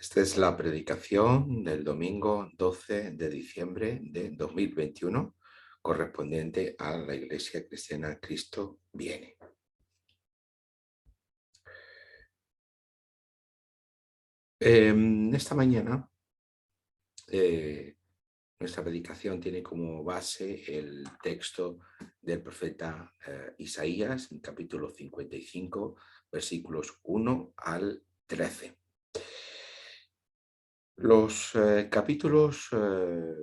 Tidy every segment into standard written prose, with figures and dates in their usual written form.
Esta es la predicación del domingo 12 de diciembre de 2021, correspondiente a la Iglesia Cristiana Cristo Viene. Esta mañana nuestra predicación tiene como base el texto del profeta Isaías, en capítulo 55, versículos 1 al 13. Los capítulos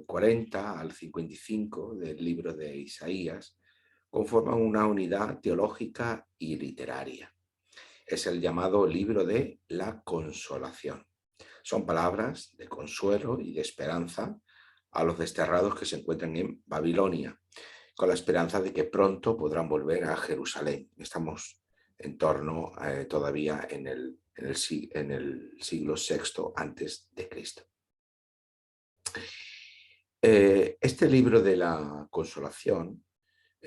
40 al 55 del libro de Isaías conforman una unidad teológica y literaria. Es el llamado libro de la consolación. Son palabras de consuelo y de esperanza a los desterrados que se encuentran en Babilonia, con la esperanza de que pronto podrán volver a Jerusalén. Estamos en torno todavía en el siglo VI antes de Cristo. Este libro de la consolación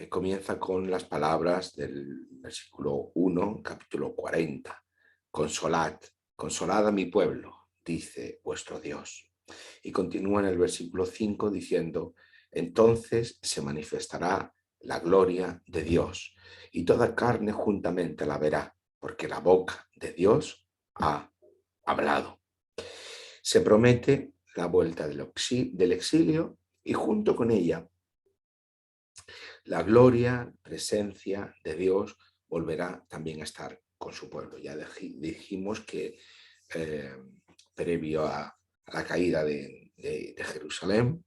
comienza con las palabras del versículo 1, capítulo 40. Consolad, consolad a mi pueblo, dice vuestro Dios. Y continúa en el versículo 5 diciendo, entonces se manifestará la gloria de Dios y toda carne juntamente la verá, porque la boca de Dios ha hablado. Se promete la vuelta del exilio y junto con ella la gloria, presencia de Dios volverá también a estar con su pueblo. Ya dijimos que previo a la caída de Jerusalén,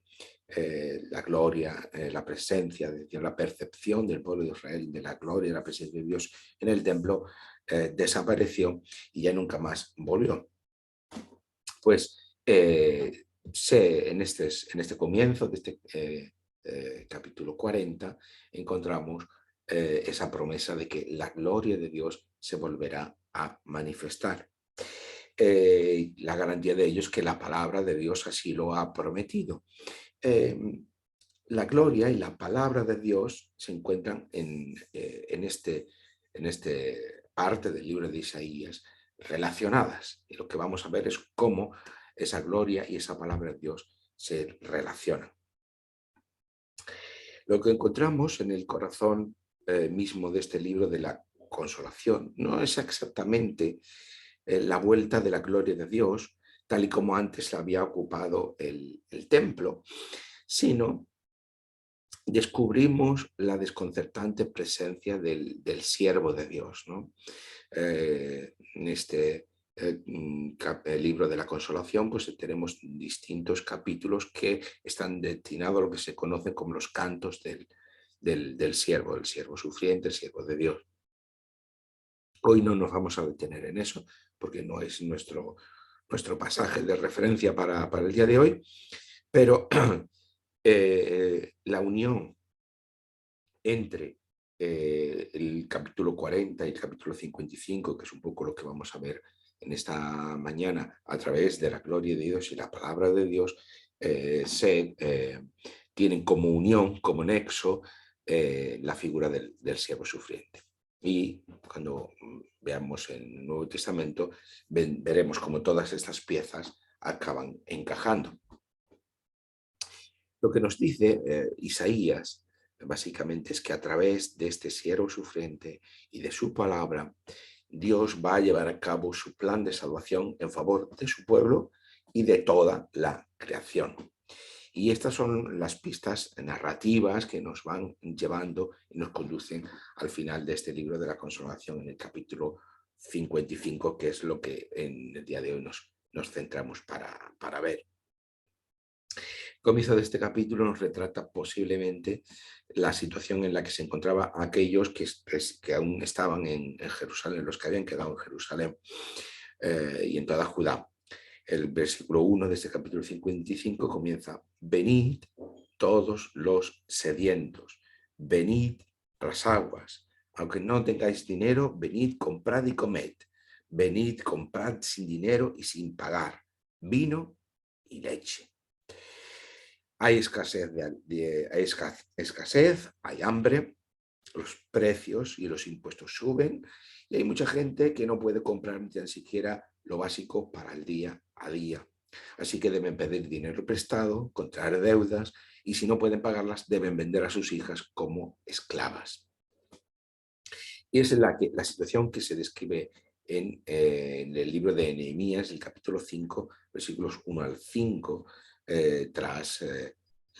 la gloria, la presencia de Dios, la percepción del pueblo de Israel de la gloria y la presencia de Dios en el templo desapareció y ya nunca más volvió. Pues en este comienzo de este capítulo 40 encontramos esa promesa de que la gloria de Dios se volverá a manifestar. La garantía de ello es que la palabra de Dios así lo ha prometido. La gloria y la palabra de Dios se encuentran en este parte del libro de Isaías relacionadas. Y lo que vamos a ver es cómo esa gloria y esa palabra de Dios se relacionan. Lo que encontramos en el corazón mismo de este libro de la consolación no es exactamente la vuelta de la gloria de Dios, tal y como antes la había ocupado el templo, sino descubrimos la desconcertante presencia del siervo de Dios, ¿no? En este libro de la consolación, pues tenemos distintos capítulos que están destinados a lo que se conocen como los cantos del siervo sufriente, el siervo de Dios. Hoy no nos vamos a detener en eso, porque no es nuestro pasaje de referencia para el día de hoy, pero la unión entre el capítulo 40 y el capítulo 55, que es un poco lo que vamos a ver en esta mañana a través de la gloria de Dios y la palabra de Dios, tienen como unión, como nexo, la figura del siervo sufriente. Y cuando veamos el Nuevo Testamento, veremos cómo todas estas piezas acaban encajando. Lo que nos dice Isaías básicamente es que a través de este siervo sufriente y de su palabra, Dios va a llevar a cabo su plan de salvación en favor de su pueblo y de toda la creación. Y estas son las pistas narrativas que nos van llevando y nos conducen al final de este libro de la consolación en el capítulo 55, que es lo que en el día de hoy nos centramos para ver. El comienzo de este capítulo nos retrata posiblemente la situación en la que se encontraban aquellos que aún estaban en Jerusalén, los que habían quedado en Jerusalén y en toda Judá. El versículo 1 de este capítulo 55 comienza: venid todos los sedientos, venid a las aguas, aunque no tengáis dinero, venid, comprad y comed, venid, comprad sin dinero y sin pagar, vino y leche. Hay escasez, hay hambre, los precios y los impuestos suben Y hay mucha gente que no puede comprar ni tan siquiera lo básico para el día a día. Así que deben pedir dinero prestado, contraer deudas y si no pueden pagarlas deben vender a sus hijas como esclavas. Y es la situación que se describe en el libro de Nehemías, el capítulo 5, versículos 1 al 5, tras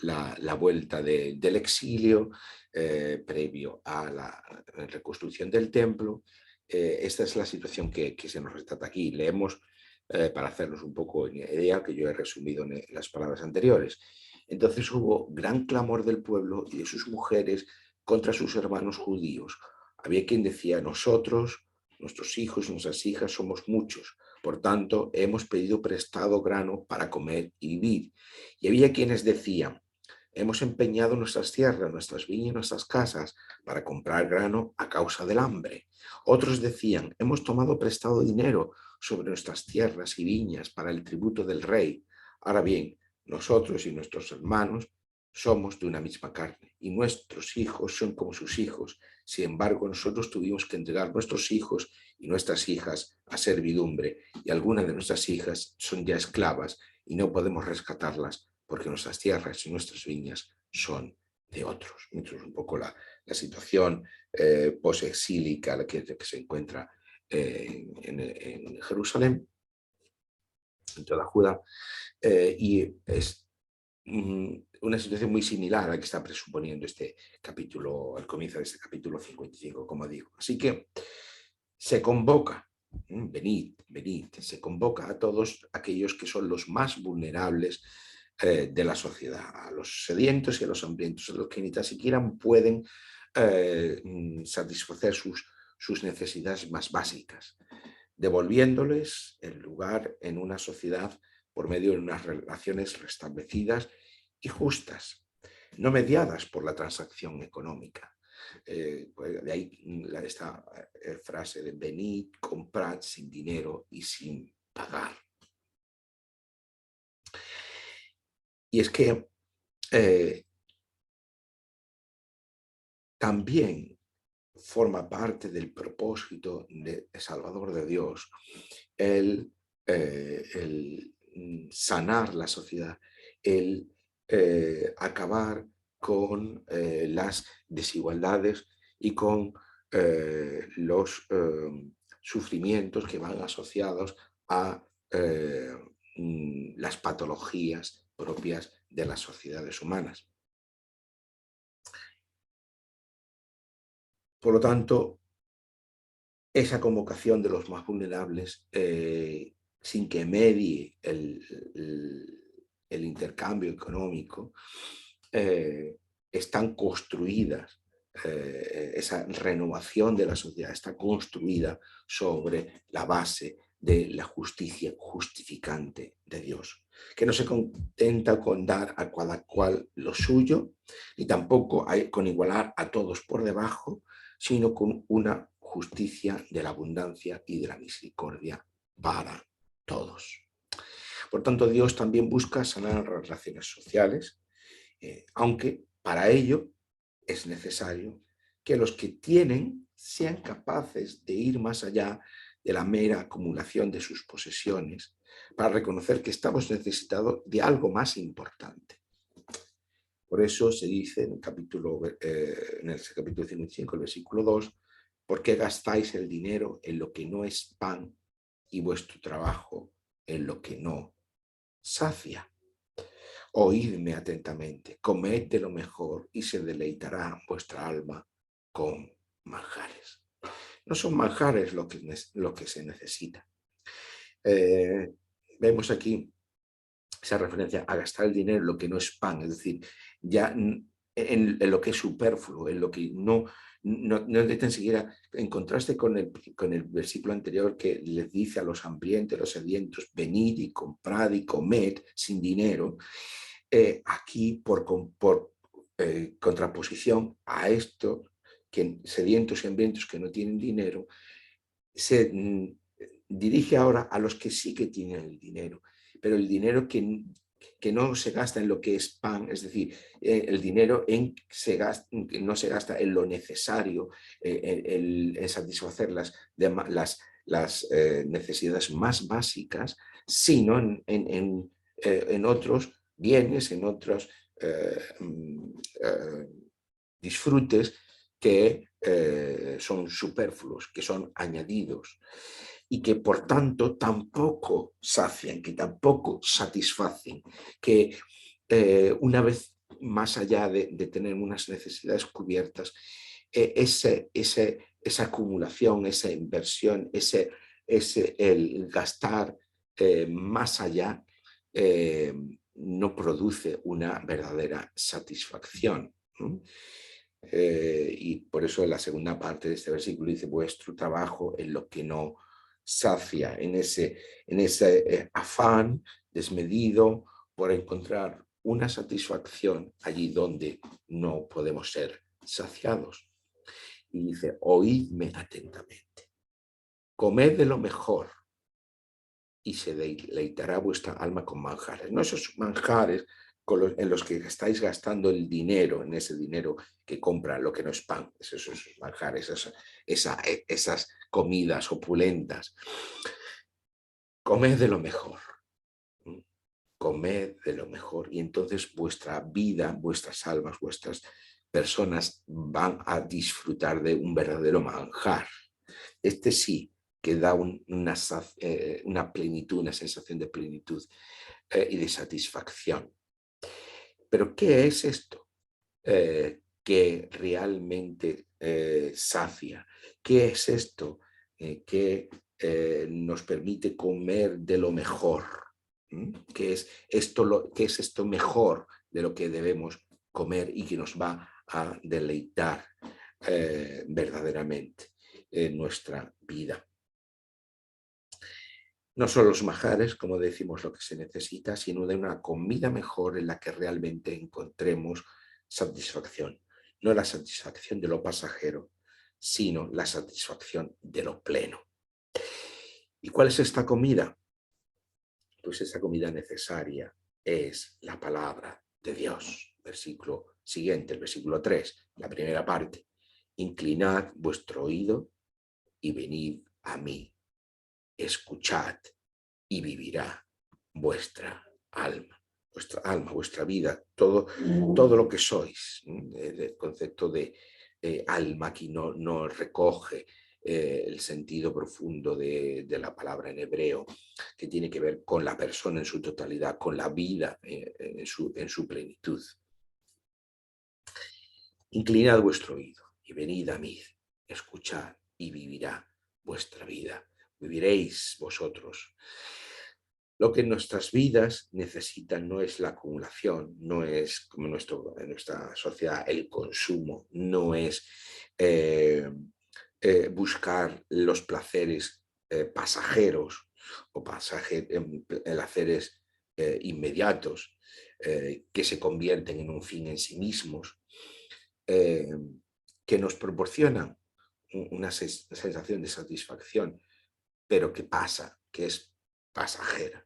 la vuelta del exilio, previo a la reconstrucción del templo. Esta es la situación que se nos retrata aquí. Leemos para hacernos un poco idea, que yo he resumido en las palabras anteriores. Entonces hubo gran clamor del pueblo y de sus mujeres contra sus hermanos judíos. Había quien decía: nosotros, nuestros hijos y nuestras hijas somos muchos, por tanto hemos pedido prestado grano para comer y vivir. Y había quienes decían: hemos empeñado nuestras tierras, nuestras viñas y nuestras casas para comprar grano a causa del hambre. Otros decían: hemos tomado prestado dinero sobre nuestras tierras y viñas para el tributo del rey. Ahora bien, nosotros y nuestros hermanos somos de una misma carne y nuestros hijos son como sus hijos. Sin embargo, nosotros tuvimos que entregar nuestros hijos y nuestras hijas a servidumbre y algunas de nuestras hijas son ya esclavas y no podemos rescatarlas porque nuestras tierras y nuestras viñas son de otros. Esto es un poco la situación posexílica que se encuentra en Jerusalén, en toda Judá, y es una situación muy similar a la que está presuponiendo este capítulo, al comienzo de este capítulo 55, como digo. Así que se convoca, venid, venid, se convoca a todos aquellos que son los más vulnerables de la sociedad, a los sedientos y a los hambrientos, a los que ni tan siquiera pueden satisfacer sus necesidades más básicas, devolviéndoles el lugar en una sociedad por medio de unas relaciones restablecidas y justas, no mediadas por la transacción económica. Pues de ahí esta frase de venid, comprad sin dinero y sin pagar. Y es que también forma parte del propósito de Salvador de Dios el sanar la sociedad, el acabar con las desigualdades y con los sufrimientos que van asociados a las patologías propias de las sociedades humanas. Por lo tanto, esa convocación de los más vulnerables, sin que medie el intercambio económico, están construidas, esa renovación de la sociedad está construida sobre la base de la justicia justificante de Dios, que no se contenta con dar a cada cual lo suyo, ni tampoco con igualar a todos por debajo, sino con una justicia de la abundancia y de la misericordia para todos. Por tanto, Dios también busca sanar las relaciones sociales, aunque para ello es necesario que los que tienen sean capaces de ir más allá de la mera acumulación de sus posesiones para reconocer que estamos necesitados de algo más importante. Por eso se dice en el capítulo 55, el versículo 2, ¿por qué gastáis el dinero en lo que no es pan y vuestro trabajo en lo que no sacia? Oídme atentamente, comed de lo mejor y se deleitará vuestra alma con manjares. No son manjares lo que se necesita. Vemos aquí esa referencia a gastar el dinero en lo que no es pan, es decir, ya en lo que es superfluo, en lo que no necesitan siquiera, en contraste con el versículo anterior que les dice a los hambrientos, los sedientos, venid y comprad y comed sin dinero. Aquí, por contraposición a estos sedientos y hambrientos que no tienen dinero, se dirige ahora a los que sí que tienen el dinero, pero el dinero que que no se gasta en lo que es pan, es decir, el dinero no se gasta en lo necesario, en satisfacer las necesidades más básicas, sino en otros bienes, en otros disfrutes que son superfluos, que son añadidos y que por tanto tampoco sacian, que tampoco satisfacen, que una vez más allá de tener unas necesidades cubiertas, esa acumulación, esa inversión, el gastar más allá, no produce una verdadera satisfacción, ¿no? Y por eso en la segunda parte de este versículo dice: vuestro trabajo en lo que no sacia, en ese afán desmedido por encontrar una satisfacción allí donde no podemos ser saciados. Y dice: oídme atentamente, comed de lo mejor y se deleitará vuestra alma con manjares. No esos manjares en los que estáis gastando el dinero, en ese dinero que compra lo que no es pan, esos manjares, esas comidas opulentas. Comed de lo mejor, comed de lo mejor, y entonces vuestra vida, vuestras almas, vuestras personas van a disfrutar de un verdadero manjar. Este sí que da una plenitud, una sensación de plenitud y de satisfacción. Pero ¿qué es esto que realmente sacia? ¿Qué es esto que nos permite comer de lo mejor? ¿Qué es esto mejor de lo que debemos comer y que nos va a deleitar verdaderamente en nuestra vida? No son los manjares, como decimos, lo que se necesita, sino de una comida mejor en la que realmente encontremos satisfacción. No la satisfacción de lo pasajero, sino la satisfacción de lo pleno. ¿Y cuál es esta comida? Pues esa comida necesaria es la palabra de Dios. Versículo siguiente, el versículo 3, la primera parte. Inclinad vuestro oído y venid a mí. Escuchad y vivirá vuestra alma, vuestra vida, todo lo que sois. El concepto de alma aquí no recoge el sentido profundo de la palabra en hebreo, que tiene que ver con la persona en su totalidad, con la vida en su plenitud. Inclinad vuestro oído y venid a mí, escuchad y vivirá vuestra vida. Viviréis vosotros. Lo que nuestras vidas necesitan no es la acumulación, no es como en nuestra sociedad el consumo, no es buscar los placeres pasajeros o placeres inmediatos que se convierten en un fin en sí mismos, que nos proporcionan una sensación de satisfacción, pero que pasa, que es pasajera.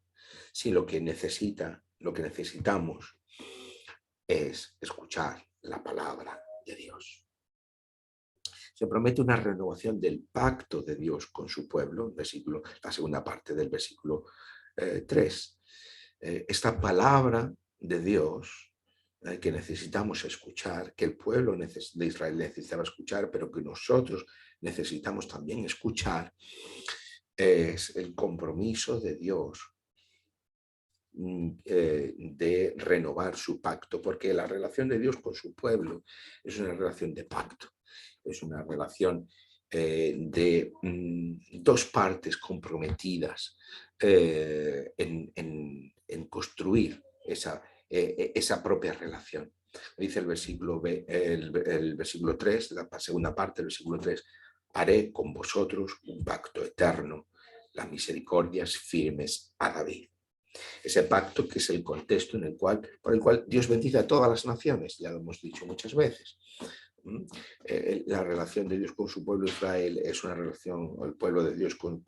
Si lo que necesitamos es escuchar la palabra de Dios. Se promete una renovación del pacto de Dios con su pueblo, la segunda parte del versículo 3. Esta palabra de Dios que necesitamos escuchar, que el pueblo de Israel necesitaba escuchar, pero que nosotros necesitamos también escuchar, es el compromiso de Dios de renovar su pacto, porque la relación de Dios con su pueblo es una relación de pacto, es una relación de dos partes comprometidas en construir esa propia relación. Dice el versículo 3, la segunda parte del versículo 3, haré con vosotros un pacto eterno, las misericordias firmes a David. Ese pacto que es el contexto por el cual Dios bendice a todas las naciones, ya lo hemos dicho muchas veces. La relación de Dios con su pueblo Israel es una relación, el pueblo de Dios con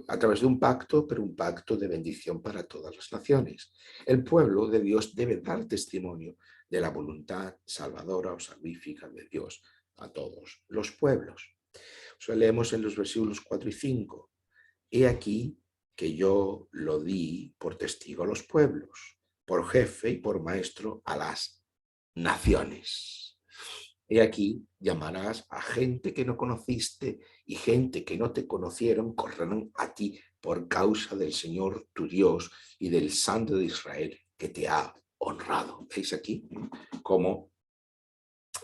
a través de un pacto, pero un pacto de bendición para todas las naciones. El pueblo de Dios debe dar testimonio de la voluntad salvadora o salvífica de Dios a todos los pueblos. O sea, leemos en los versículos 4 y 5. He aquí que yo lo di por testigo a los pueblos, por jefe y por maestro a las naciones. He aquí llamarás a gente que no conociste y gente que no te conocieron correrán a ti por causa del Señor tu Dios y del Santo de Israel que te ha honrado. ¿Veis aquí cómo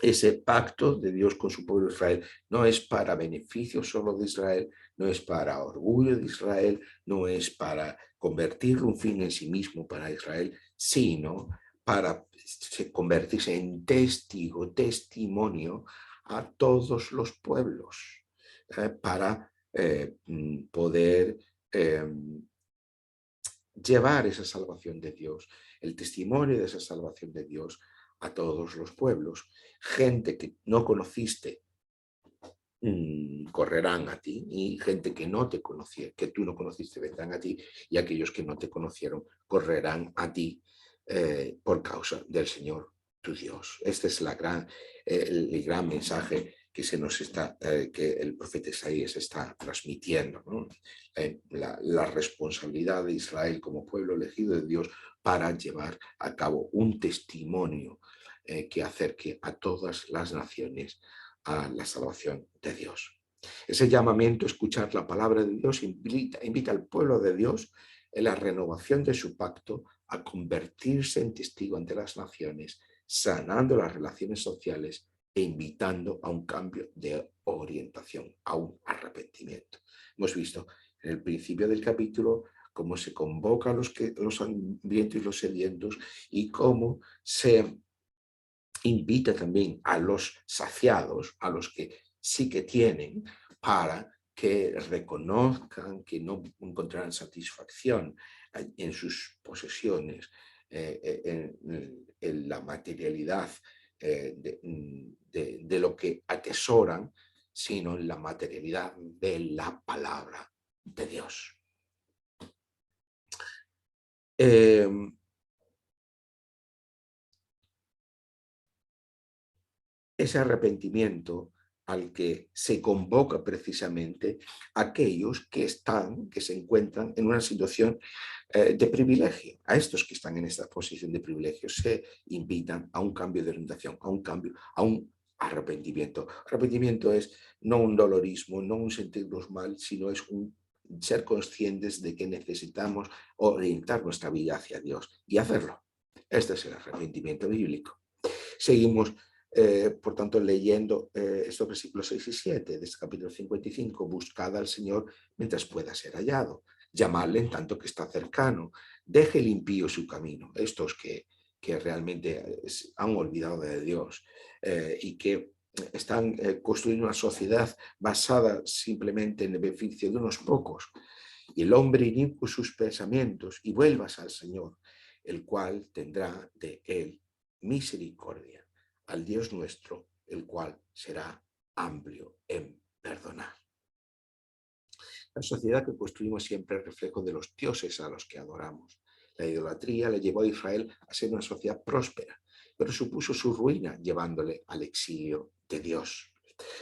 ese pacto de Dios con su pueblo Israel no es para beneficio solo de Israel, no es para orgullo de Israel, no es para convertirlo un fin en sí mismo para Israel, sino para convertirse en testimonio a todos los pueblos, para poder llevar esa salvación de Dios, el testimonio de esa salvación de Dios a todos los pueblos. Gente que no conociste correrán a ti, y gente que no te conocía, que tú no conociste, vendrán a ti, y aquellos que no te conocieron correrán a ti por causa del Señor tu Dios. Este es el gran mensaje que que el profeta Isaías está transmitiendo, ¿no? La responsabilidad de Israel como pueblo elegido de Dios para llevar a cabo un testimonio que acerque a todas las naciones a la salvación de Dios. Ese llamamiento a escuchar la palabra de Dios invita al pueblo de Dios en la renovación de su pacto a convertirse en testigo ante las naciones, sanando las relaciones sociales e invitando a un cambio de orientación, a un arrepentimiento. Hemos visto en el principio del capítulo cómo se convoca a los hambrientos y los sedientos y cómo se invita también a los saciados, a los que sí que tienen, para que reconozcan que no encontrarán satisfacción en sus posesiones, en la materialidad de lo que atesoran, sino en la materialidad de la palabra de Dios. Ese arrepentimiento al que se convoca precisamente aquellos que se encuentran en una situación de privilegio. A estos que están en esta posición de privilegio se invitan a un cambio de orientación, a un arrepentimiento. Arrepentimiento es no un dolorismo, no un sentirnos mal, sino es un ser conscientes de que necesitamos orientar nuestra vida hacia Dios y hacerlo. Este es el arrepentimiento bíblico. Seguimos por tanto, leyendo estos versículos 6 y 7 de este capítulo 55, buscad al Señor mientras pueda ser hallado, llamadle en tanto que está cercano, deje el impío su camino, estos que realmente han olvidado de Dios y que están construyendo una sociedad basada simplemente en el beneficio de unos pocos, y el hombre inicuo sus pensamientos, y vuelvas al Señor, el cual tendrá de él misericordia, al Dios nuestro, el cual será amplio en perdonar. La sociedad que construimos siempre es reflejo de los dioses a los que adoramos. La idolatría le llevó a Israel a ser una sociedad próspera, pero supuso su ruina llevándole al exilio de Dios.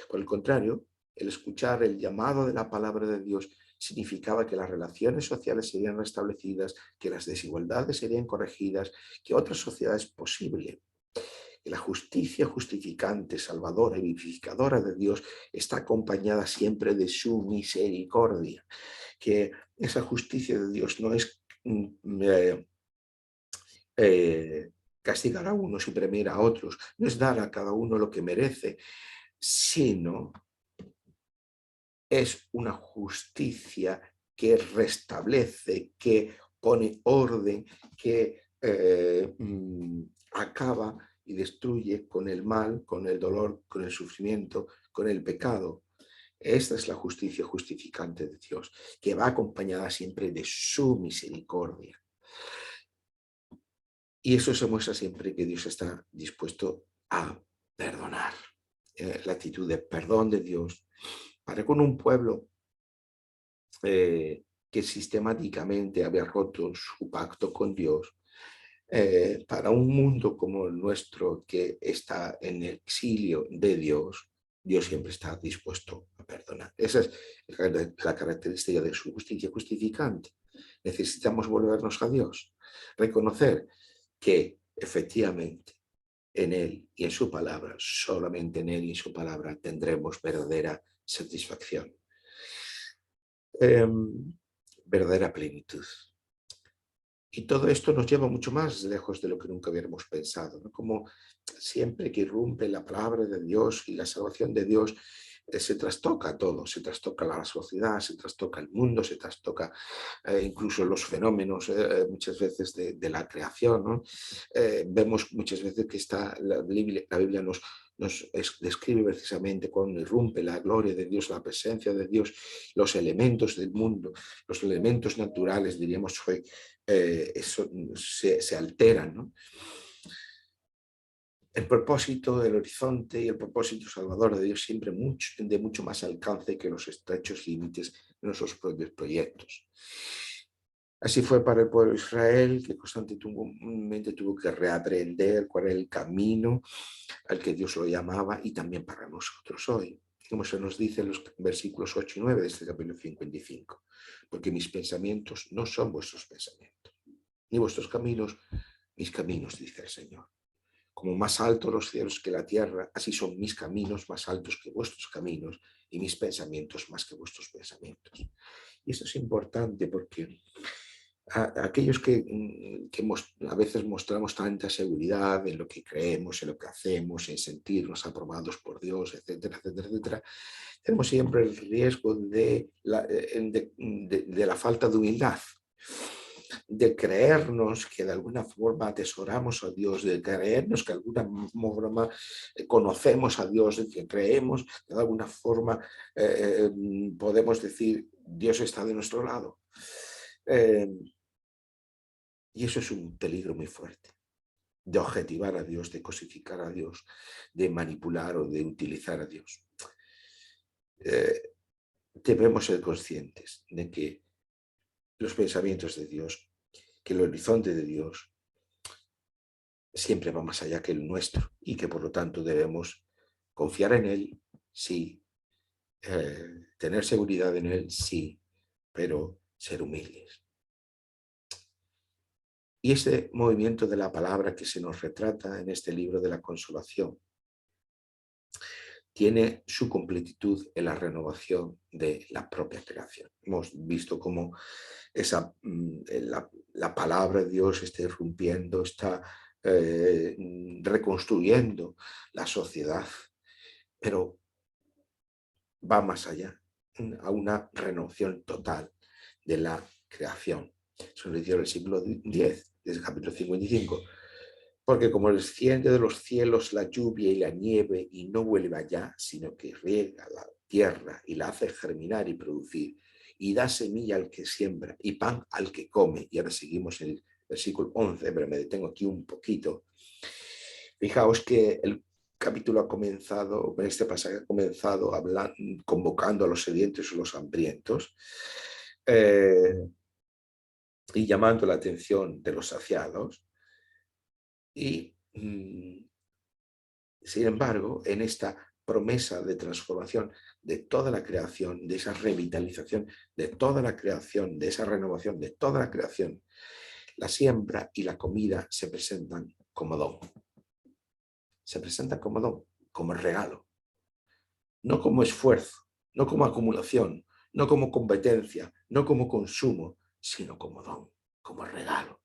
Por el contrario, el escuchar el llamado de la palabra de Dios significaba que las relaciones sociales serían restablecidas, que las desigualdades serían corregidas, que otra sociedad es posible. Que la justicia justificante, salvadora y vivificadora de Dios está acompañada siempre de su misericordia. Que esa justicia de Dios no es castigar a unos y premiar a otros, no es dar a cada uno lo que merece, sino es una justicia que restablece, que pone orden, que acaba y destruye con el mal, con el dolor, con el sufrimiento, con el pecado. Esta es la justicia justificante de Dios, que va acompañada siempre de su misericordia. Y eso se muestra siempre que Dios está dispuesto a perdonar. La actitud de perdón de Dios para con un pueblo que sistemáticamente había roto su pacto con Dios, para un mundo como el nuestro que está en el exilio de Dios, Dios siempre está dispuesto a perdonar. Esa es la característica de su justicia justificante. Necesitamos volvernos a Dios, reconocer que efectivamente en Él y en su palabra, solamente en Él y en su palabra tendremos verdadera satisfacción, verdadera plenitud. Y todo esto nos lleva mucho más lejos de lo que nunca hubiéramos pensado, ¿no? Como siempre que irrumpe la palabra de Dios y la salvación de Dios, se trastoca todo, se trastoca la sociedad, se trastoca el mundo, se trastoca incluso los fenómenos muchas veces de la creación, ¿no? Vemos muchas veces que la Biblia nos describe precisamente cuando irrumpe la gloria de Dios, la presencia de Dios, los elementos del mundo, los elementos naturales, diríamos hoy, eso se alteran, ¿no? El propósito, el horizonte y el propósito salvador de Dios siempre de mucho más alcance que los estrechos límites de nuestros propios proyectos. Así fue para el pueblo de Israel, que constantemente tuvo que reaprender cuál era el camino al que Dios lo llamaba, y también para nosotros hoy, como se nos dice en los versículos 8 y 9 de este capítulo 55, porque mis pensamientos no son vuestros pensamientos, ni vuestros caminos, mis caminos, dice el Señor. Como más altos los cielos que la tierra, así son mis caminos más altos que vuestros caminos y mis pensamientos más que vuestros pensamientos. Y esto es importante porque aquellos que a veces mostramos tanta seguridad en lo que creemos, en lo que hacemos, en sentirnos aprobados por Dios, etcétera, etcétera, etcétera, tenemos siempre el riesgo de la falta de humildad, de creernos que de alguna forma atesoramos a Dios, de creernos que de alguna forma conocemos a Dios, de que creemos que de alguna forma podemos decir Dios está de nuestro lado. Y eso es un peligro muy fuerte, de objetivar a Dios, de cosificar a Dios, de manipular o de utilizar a Dios. Debemos ser conscientes de que los pensamientos de Dios, que el horizonte de Dios siempre va más allá que el nuestro y que por lo tanto debemos confiar en Él, sí, tener seguridad en Él, sí, pero ser humildes. Y este movimiento de la palabra que se nos retrata en este libro de la consolación tiene su completitud en la renovación de la propia creación. Hemos visto cómo la palabra de Dios está irrumpiendo, está reconstruyendo la sociedad, pero va más allá, a una renovación total de la creación. Eso lo dice el versículo 10, desde el capítulo 55. Porque como desciende de los cielos la lluvia y la nieve y no vuelve allá, sino que riega la tierra y la hace germinar y producir, y da semilla al que siembra y pan al que come. Y ahora seguimos en el versículo 11, pero me detengo aquí un poquito. Fijaos que el capítulo ha comenzado, este pasaje ha comenzado convocando a los sedientos y los hambrientos, y llamando la atención de los saciados. Y sin embargo, en esta promesa de transformación de toda la creación, de esa revitalización de toda la creación, de esa renovación de toda la creación, la siembra y la comida se presentan como don. Se presentan como don, como regalo. No como esfuerzo, no como acumulación, no como competencia, no como consumo, sino como don, como regalo.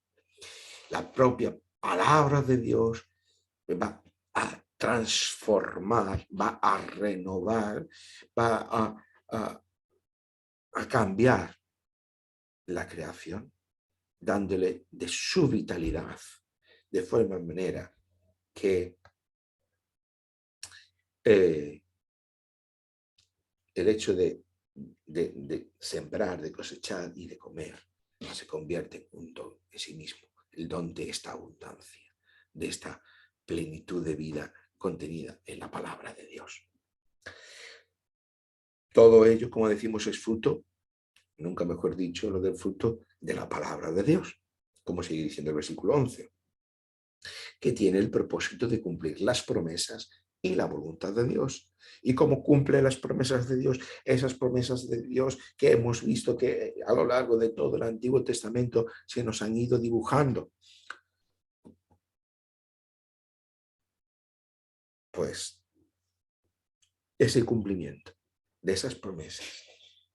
La propia palabra de Dios va a transformar, va a renovar, va a cambiar la creación, dándole de su vitalidad, de forma manera que el hecho de sembrar, de cosechar y de comer se convierte en un don en sí mismo, el don de esta abundancia, de esta plenitud de vida contenida en la palabra de Dios. Todo ello, como decimos, es fruto nunca mejor dicho, lo del fruto de la palabra de Dios, como sigue diciendo el versículo 11, que tiene el propósito de cumplir las promesas y la voluntad de Dios. ¿Y cómo cumple las promesas de Dios? Esas promesas de Dios que hemos visto que a lo largo de todo el Antiguo Testamento se nos han ido dibujando. Pues ese cumplimiento de esas promesas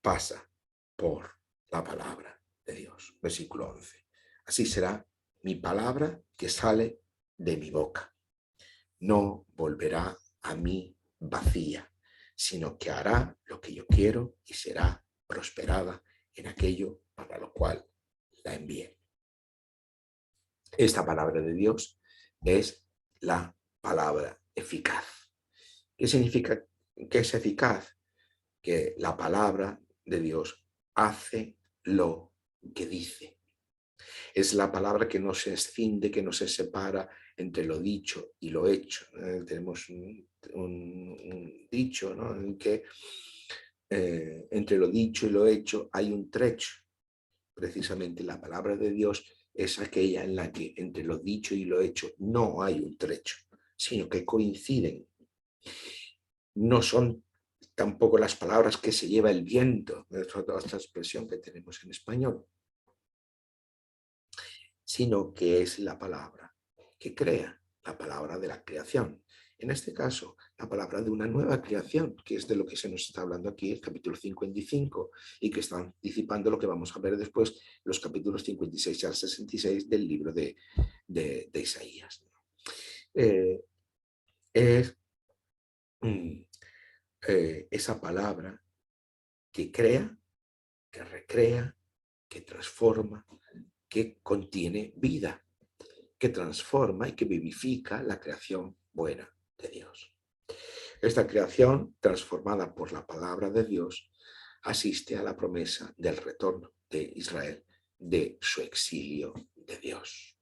pasa por la palabra de Dios. Versículo 11. Así será mi palabra que sale de mi boca. No volverá a mí vacía, sino que hará lo que yo quiero y será prosperada en aquello para lo cual la envié. Esta palabra de Dios es la palabra eficaz. ¿Qué significa que es eficaz? Que la palabra de Dios hace lo que dice. Es la palabra que no se escinde, que no se separa entre lo dicho y lo hecho. Tenemos un dicho, ¿no?, en que entre lo dicho y lo hecho hay un trecho. Precisamente la palabra de Dios es aquella en la que entre lo dicho y lo hecho no hay un trecho, sino que coinciden. No son tampoco las palabras que se lleva el viento, es otra expresión que tenemos en español, sino que es la palabra que crea, la palabra de la creación. En este caso, la palabra de una nueva creación, que es de lo que se nos está hablando aquí, el capítulo 55, y que está anticipando lo que vamos a ver después, los capítulos 56 al 66 del libro de Isaías. Es esa palabra que crea, que recrea, que transforma, que contiene vida, que transforma y que vivifica la creación buena de Dios. Esta creación, transformada por la palabra de Dios, asiste a la promesa del retorno de Israel, de su exilio de Dios.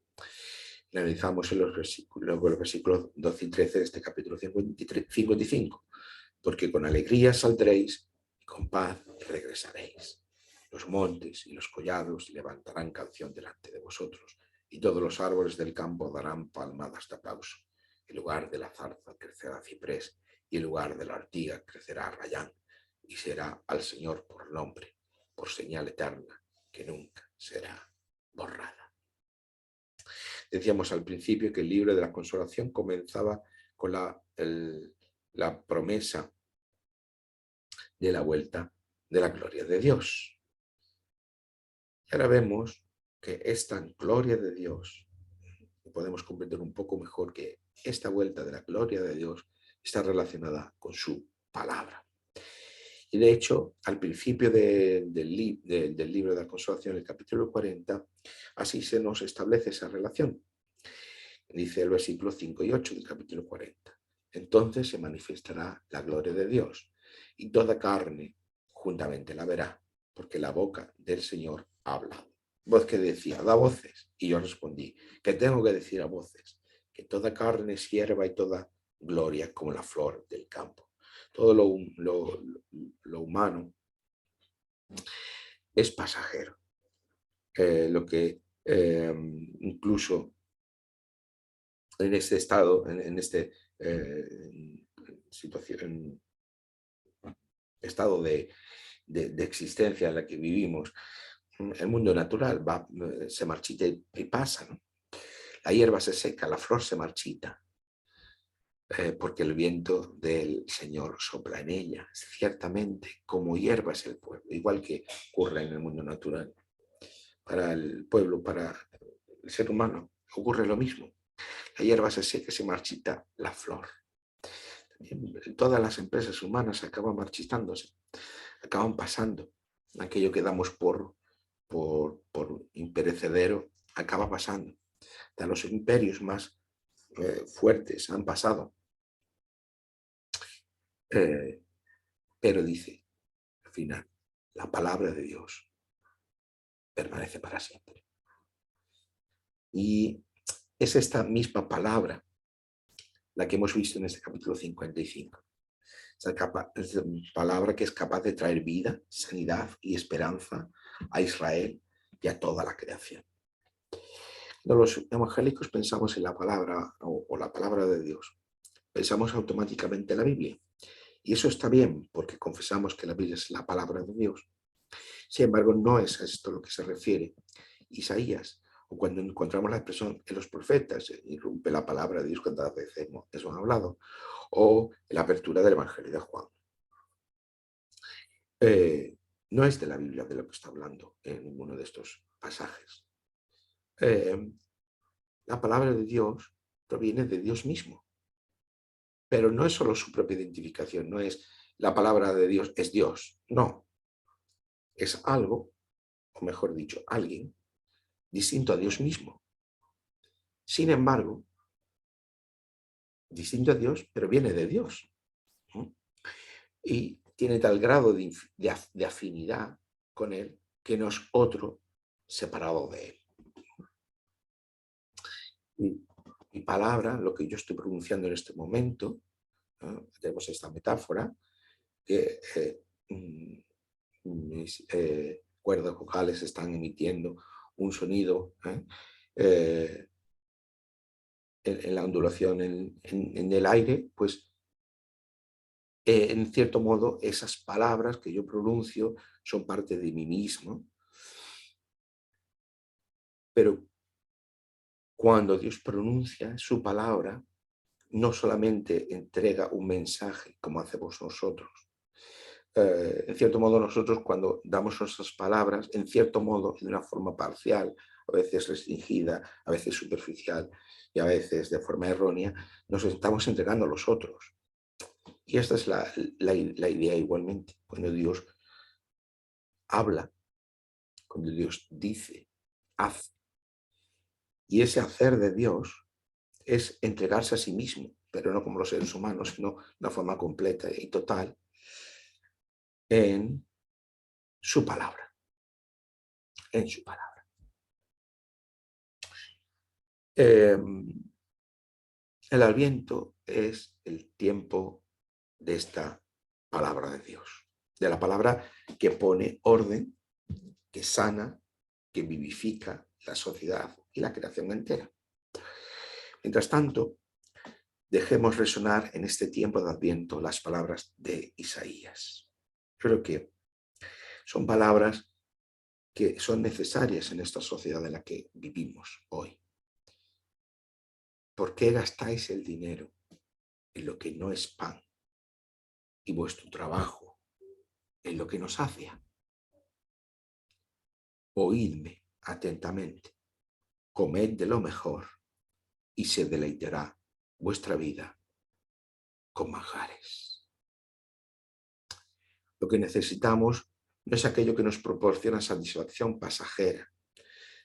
Analizamos en los versículos 12 y 13 de este capítulo 55, porque con alegría saldréis y con paz regresaréis. Los montes y los collados levantarán canción delante de vosotros, y todos los árboles del campo darán palmadas de aplauso. En lugar de la zarza crecerá ciprés, y en lugar de la ortiga crecerá rayán, y será al Señor por nombre, por señal eterna, que nunca será borrada. Decíamos al principio que el libro de la consolación comenzaba con la promesa de la vuelta de la gloria de Dios. Y ahora vemos que esta gloria de Dios, podemos comprender un poco mejor que esta vuelta de la gloria de Dios está relacionada con su palabra. Y de hecho, al principio del libro de la consolación, el capítulo 40, así se nos establece esa relación. Dice el versículo 5 y 8 del capítulo 40. Entonces se manifestará la gloria de Dios, y toda carne juntamente la verá, porque la boca del Señor habla. Voz que decía, da voces. Y yo respondí, ¿qué tengo que decir a voces? Que toda carne es hierba y toda gloria como la flor del campo. Todo lo humano es pasajero. Lo que incluso en este estado, en este situación, estado de existencia en la que vivimos, el mundo natural se marchita y pasa, ¿no? La hierba se seca, la flor se marchita, porque el viento del Señor sopla en ella. Ciertamente, como hierba es el pueblo, igual que ocurre en el mundo natural. Para el pueblo, para el ser humano, ocurre lo mismo. La hierba se seca, se marchita la flor. Todas las empresas humanas acaban marchitándose, acaban pasando. Aquello que damos por imperecedero acaba pasando. De los imperios más fuertes han pasado. Pero dice, al final, la palabra de Dios permanece para siempre. Y es esta misma palabra la que hemos visto en este capítulo 55. esa palabra que es capaz de traer vida, sanidad y esperanza a Israel y a toda la creación. Cuando los evangélicos pensamos en la palabra o la palabra de Dios, pensamos automáticamente en la Biblia. Y eso está bien, porque confesamos que la Biblia es la palabra de Dios. Sin embargo, no es a esto lo que se refiere Isaías, o cuando encontramos la expresión en los profetas, irrumpe la palabra de Dios cuántas veces eso han hablado, o en la apertura del Evangelio de Juan. No es de la Biblia de lo que está hablando en ninguno de estos pasajes. La palabra de Dios proviene de Dios mismo, pero no es solo su propia identificación, no es la palabra de Dios es Dios, no, es algo, o mejor dicho, alguien distinto a Dios mismo. Sin embargo, distinto a Dios, pero viene de Dios. Y tiene tal grado de afinidad con Él que no es otro separado de Él. Mi palabra, lo que yo estoy pronunciando en este momento, tenemos esta metáfora, que mis cuerdas vocales están emitiendo un sonido en la ondulación en el aire, pues en cierto modo esas palabras que yo pronuncio son parte de mí mismo. Pero cuando Dios pronuncia su palabra, no solamente entrega un mensaje como hacemos nosotros. En cierto modo nosotros cuando damos nuestras palabras, en cierto modo de una forma parcial, a veces restringida, a veces superficial y a veces de forma errónea, nos estamos entregando a los otros. Y esta es la idea igualmente. Cuando Dios habla, cuando Dios dice, hace. Y ese hacer de Dios es entregarse a sí mismo, pero no como los seres humanos, sino de una forma completa y total en su palabra. En su palabra. El Adviento es el tiempo de esta palabra de Dios, de la palabra que pone orden, que sana, que vivifica la sociedad y la creación entera. Mientras tanto, dejemos resonar en este tiempo de Adviento las palabras de Isaías. Creo que son palabras que son necesarias en esta sociedad en la que vivimos hoy. ¿Por qué gastáis el dinero en lo que no es pan y vuestro trabajo en lo que no sacia? Oídme atentamente, comed de lo mejor y se deleitará vuestra vida con manjares. Lo que necesitamos no es aquello que nos proporciona satisfacción pasajera,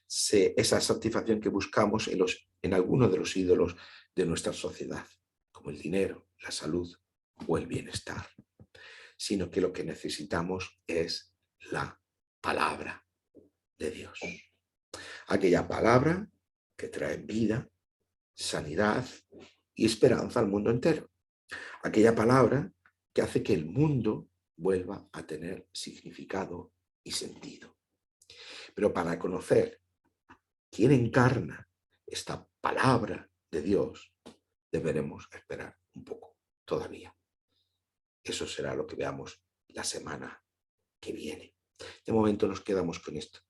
esa satisfacción que buscamos en alguno de los ídolos de nuestra sociedad, como el dinero, la salud o el bienestar, sino que lo que necesitamos es la palabra de Dios. Aquella palabra que trae vida, sanidad y esperanza al mundo entero. Aquella palabra que hace que el mundo vuelva a tener significado y sentido. Pero para conocer quién encarna esta palabra de Dios, deberemos esperar un poco todavía. Eso será lo que veamos la semana que viene. De momento nos quedamos con esto.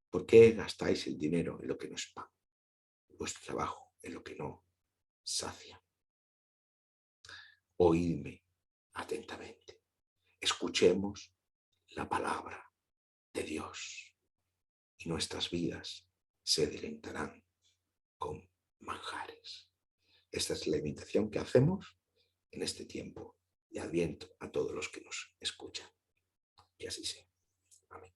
¿Por qué gastáis el dinero en lo que no es pan? Vuestro trabajo en lo que no sacia. Oídme atentamente. Escuchemos la palabra de Dios y nuestras vidas se deleitarán con manjares. Esta es la invitación que hacemos en este tiempo de Adviento a todos los que nos escuchan. Que así sea. Amén.